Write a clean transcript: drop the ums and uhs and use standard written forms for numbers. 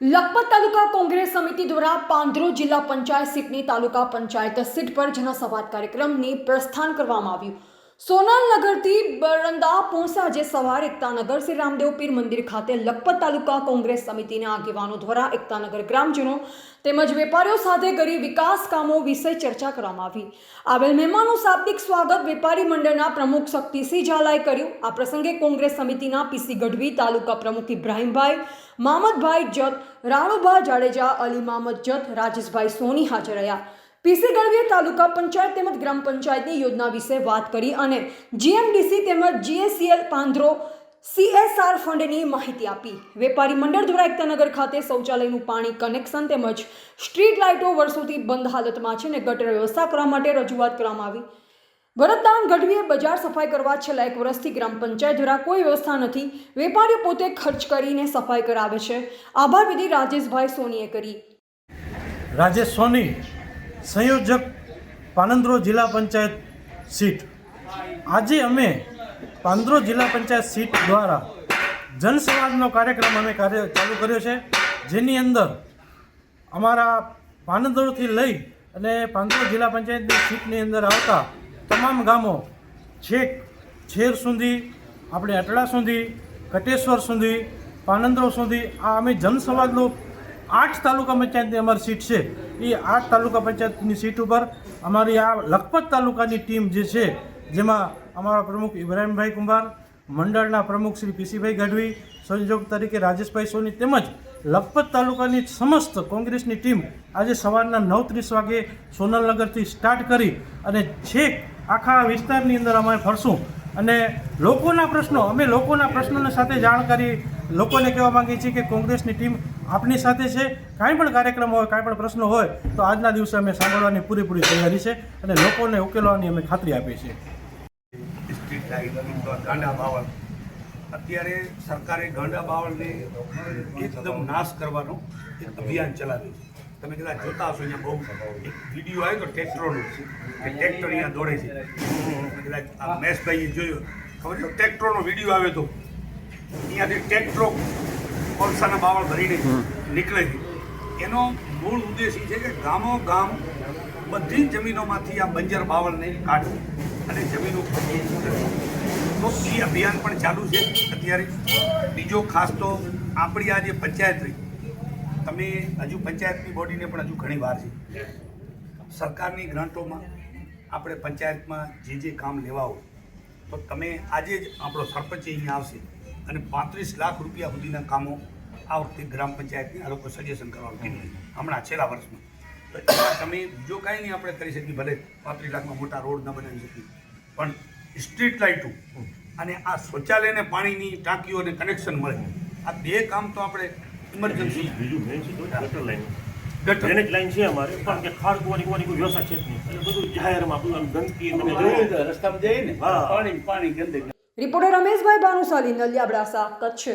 લખપત તાલુકા કોંગ્રેસ સમિતિ દ્વારા પાંદરો જિલ્લા પંચાયત સીટની તાલુકા પંચાયત સીટ પર જનસંવાદ કાર્યક્રમની પ્રસ્થાન કરવામાં આવ્યું. સોનલનગરથી બરંદા પહોંચતા આજે સવારે એકતાનગર શ્રી રામદેવ પીર મંદિર ખાતે લખપત તાલુકા કોંગ્રેસ સમિતિના આગેવાનો દ્વારા એકતાનગર ગ્રામજનો તેમજ વેપારીઓ સાથે ગરીબ વિકાસ કામો વિશે ચર્ચા કરવામાં આવી. આવેલ મહેમાનોનું શાબ્દિક સ્વાગત વેપારી મંડળના પ્રમુખ શક્તિસિંહ ઝાલાએ કર્યું. આ પ્રસંગે કોંગ્રેસ સમિતિના પીસી ગઢવી, તાલુકા પ્રમુખ ઇબ્રાહીમભાઈ, મામદભાઈ જત, રાણુભા જાડેજા, અલી મામદ જત, રાજેશભાઈ સોની હાજર રહ્યા. પીસી ગઢવીએ તાલુકા પંચાયત તેમજ ગ્રામ પંચાયતની યોજના વિશે વાત કરી અને જીએમડીસી તેમજ જીએસીએલ પાંદરો CSR ફંડની માહિતી આપી. વેપારી મંડળ દ્વારા એકતાનગર ખાતે શૌચાલયનું પાણી કનેક્શન તેમજ સ્ટ્રીટ લાઇટો વર્ષોથી બંધ હાલતમાં છે અને ગટર વ્યવસ્થા કરવા માટે રજૂઆત કરવામાં આવી. ભરતદાન ગઢવીએ બજાર સફાઈ કરવા છેલ્લા 1 વર્ષથી ગ્રામ પંચાયત દ્વારા કોઈ વ્યવસ્થા નથી. વેપારીઓ પોતે ખર્ચ કરીને સફાઈ કરાવે છે. આભાર વિધિ રાજેશભાઈ સોનીએ કરી. રાજેશ સોની, સંયોજક, પાંદરો જિલ્લા પંચાયત સીટ. આજે અમે પાંદરો જિલ્લા પંચાયત સીટ દ્વારા જનસંવાદનો કાર્યક્રમ અમે ચાલુ કર્યો છે, જેની અંદર અમારા પાંદરોથી લઈ અને પાંદરો જિલ્લા પંચાયતની સીટની અંદર આવતા તમામ ગામો છેક છેર સુધી, આપણે અટલા સુધી, કટેશ્વર સુધી, પાંદરો સુધી આ અમે જનસંવાદનો 8 તાલુકા પંચાયતની અમારી સીટ છે. એ 8 તાલુકા પંચાયતની સીટ ઉપર અમારી આ લખપત તાલુકાની ટીમ જે છે, જેમાં અમારા પ્રમુખ ઇબ્રાહીમભાઈ કુંભાર, મંડળના પ્રમુખ શ્રી પીસીભાઈ ગઢવી, સંયોજક તરીકે રાજેશભાઈ સોની તેમજ લખપત તાલુકાની સમસ્ત કોંગ્રેસની ટીમ આજે સવારના 9:30 વાગે સોનલનગરથી સ્ટાર્ટ કરી અને છેક આખા વિસ્તારની અંદર અમે ફરશું અને લોકોના પ્રશ્નોની સાથે જાણકારી લોકોને કહેવા માંગીએ છીએ કે કોંગ્રેસની ટીમ આપની સાથે છે. કાંઈ પણ કાર્યક્રમ હોય, કાંઈ પણ પ્રશ્નો હોય તો આજના દિવસે અમે સાંભળવાની પૂરેપૂરી તૈયારી છે અને લોકોને ઉકેલવાની અમે ખાતરી આપીએ છીએ. સ્ટ્રીટ લાઇટ, ગાંડા બાવળ, અત્યારે સરકારે ગાંડા બાવળને એકદમ નાશ કરવાનો એક અભિયાન ચલાવ્યું છે. તમે કદાચ જોતા હશો, અહીંયા બહુ એક વિડીયો આવ્યો તો ટ્રેક્ટરોનો કે ટ્રેક્ટર અહીંયા દોડે છે. કદાચ આ મહેશભાઈએ જોયો, ખબર છે, ટ્રેક્ટરોનો વિડીયો આવ્યો તો અહીંયાથી ટ્રેક્ટરો કોલસાના બાવળ ભરીને નીકળે છે. એનો મૂળ ઉદ્દેશ એ છે કે ગામો ગામ બધી જમીનોમાંથી આ બંજર બાવળને કાઢવું અને જમીનો તો એ અભિયાન પણ ચાલુ છે અત્યારે. બીજો ખાસ તો આપણી આ જે પંચાયત રહી, તમે હજુ પંચાયતની બોડીને પણ હજુ ઘણી વાર છે. સરકારની ગ્રાન્ટોમાં આપણે પંચાયતમાં જે કામ લેવા હોય તો તમે આજે જ આપણો સરપંચ અહીંયા આવશે અને 35 લાખ રૂપિયા સુધીના કામો આ વખતે ગ્રામ પંચાયતને આ લોકો સજેશન કરવાનું કીધું હમણાં છેલ્લા વર્ષમાં. તો એમાં તમે બીજો કાંઈ નહીં આપણે કરી શકીએ, ભલે 35 લાખમાં મોટા રોડ ન બનાવી શકીએ, પણ સ્ટ્રીટ લાઇટો અને આ શૌચાલયને પાણીની ટાંકીઓને કનેક્શન મળે, આ 2 કામ તો આપણે ઇમરજન્સી. બીજું મેન છે ગટર લાઈન, ડ્રેનેજ લાઈન છે અમારે, પણ કે ખાડ કૂવાની કોઈ વ્યવસ્થા છે જ નહીં. એટલે બધું જાહેરમાં બધું ગંદકી રસ્તામાં જઈએ ને પાણી ગંદકી. રિપોર્ટર રમેશભાઈ ભાનુશાલી, નલિયા, અબડાસા, કચ્છ.